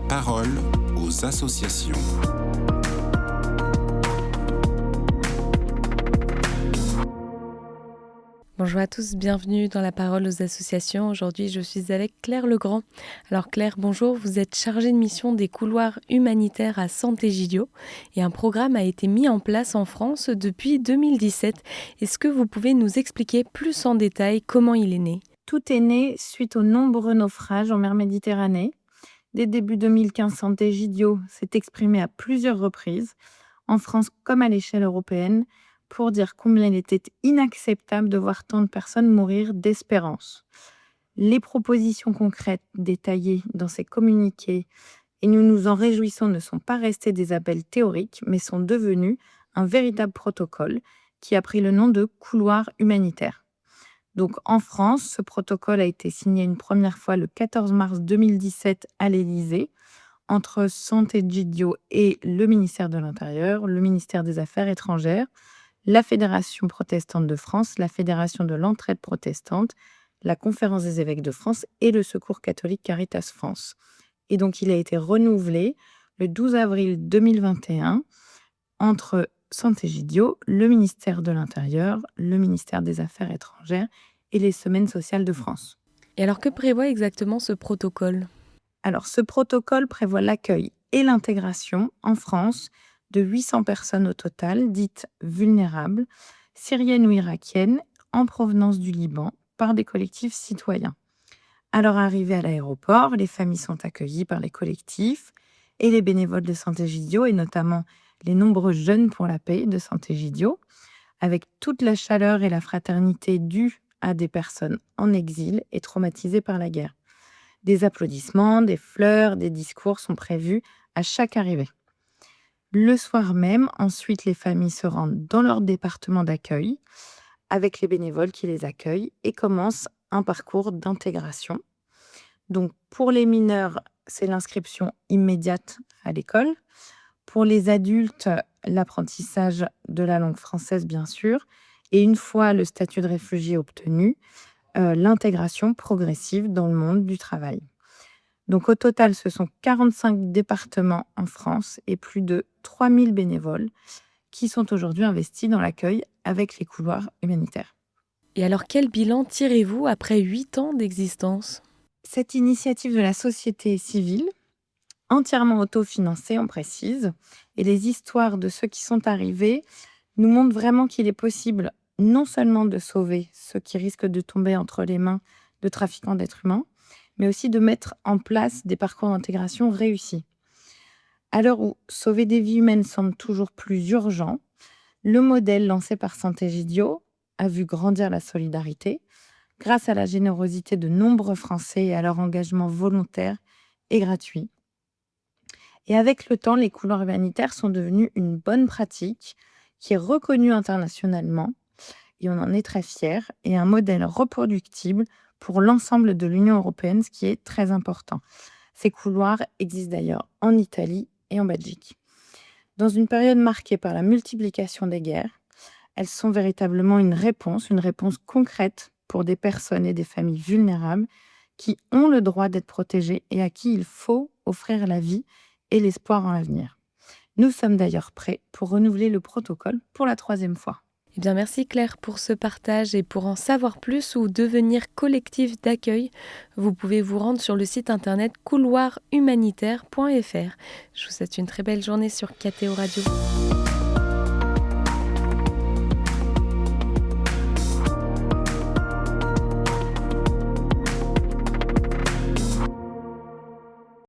parole aux associations. Bonjour à tous, bienvenue dans la parole aux associations. Aujourd'hui, je suis avec Claire Legrand. Alors Claire, bonjour, vous êtes chargée de mission des couloirs humanitaires à Sant'Egidio et un programme a été mis en place en France depuis 2017. Est-ce que vous pouvez nous expliquer plus en détail comment il est né ? Tout est né suite aux nombreux naufrages en mer Méditerranée. Dès début 2015, Sant'Egidio s'est exprimé à plusieurs reprises, en France comme à l'échelle européenne, pour dire combien il était inacceptable de voir tant de personnes mourir d'espérance. Les propositions concrètes détaillées dans ces communiqués, et nous nous en réjouissons, ne sont pas restées des appels théoriques, mais sont devenus un véritable protocole qui a pris le nom de couloir humanitaire. Donc en France, ce protocole a été signé une première fois le 14 mars 2017 à l'Élysée, entre Sant'Egidio et le ministère de l'Intérieur, le ministère des Affaires étrangères, la Fédération protestante de France, la Fédération de l'entraide protestante, la Conférence des évêques de France et le Secours catholique Caritas France. Et donc il a été renouvelé le 12 avril 2021 entre Sant'Egidio, le ministère de l'Intérieur, le ministère des Affaires étrangères et les Semaines sociales de France. Et alors que prévoit exactement ce protocole ? Alors ce protocole prévoit l'accueil et l'intégration en France de 800 personnes au total, dites vulnérables, syriennes ou irakiennes, en provenance du Liban, par des collectifs citoyens. À leur arrivée à l'aéroport, les familles sont accueillies par les collectifs et les bénévoles de Sant'Egidio, et notamment les nombreux jeunes pour la paix de Sant'Egidio, avec toute la chaleur et la fraternité due à des personnes en exil et traumatisées par la guerre. Des applaudissements, des fleurs, des discours sont prévus à chaque arrivée. Le soir même, ensuite, les familles se rendent dans leur département d'accueil avec les bénévoles qui les accueillent et commencent un parcours d'intégration. Donc, pour les mineurs, c'est l'inscription immédiate à l'école. Pour les adultes, l'apprentissage de la langue française, bien sûr. Et une fois le statut de réfugié obtenu, l'intégration progressive dans le monde du travail. Donc au total, ce sont 45 départements en France et plus de 3000 bénévoles qui sont aujourd'hui investis dans l'accueil avec les couloirs humanitaires. Et alors quel bilan tirez-vous après 8 ans d'existence ? Cette initiative de la société civile, entièrement autofinancée, on précise, et les histoires de ceux qui sont arrivés nous montrent vraiment qu'il est possible non seulement de sauver ceux qui risquent de tomber entre les mains de trafiquants d'êtres humains, mais aussi de mettre en place des parcours d'intégration réussis. À l'heure où sauver des vies humaines semble toujours plus urgent, le modèle lancé par Sant'Egidio a vu grandir la solidarité grâce à la générosité de nombreux Français et à leur engagement volontaire et gratuit. Et avec le temps, les couloirs humanitaires sont devenus une bonne pratique qui est reconnue internationalement, et on en est très fiers, et un modèle reproductible pour l'ensemble de l'Union européenne, ce qui est très important. Ces couloirs existent d'ailleurs en Italie et en Belgique. Dans une période marquée par la multiplication des guerres, elles sont véritablement une réponse concrète pour des personnes et des familles vulnérables qui ont le droit d'être protégées et à qui il faut offrir la vie et l'espoir en l'avenir. Nous sommes d'ailleurs prêts pour renouveler le protocole pour la 3e fois. Eh bien, merci Claire pour ce partage et pour en savoir plus ou devenir collectif d'accueil, vous pouvez vous rendre sur le site internet couloirhumanitaire.fr. Je vous souhaite une très belle journée sur KTO Radio.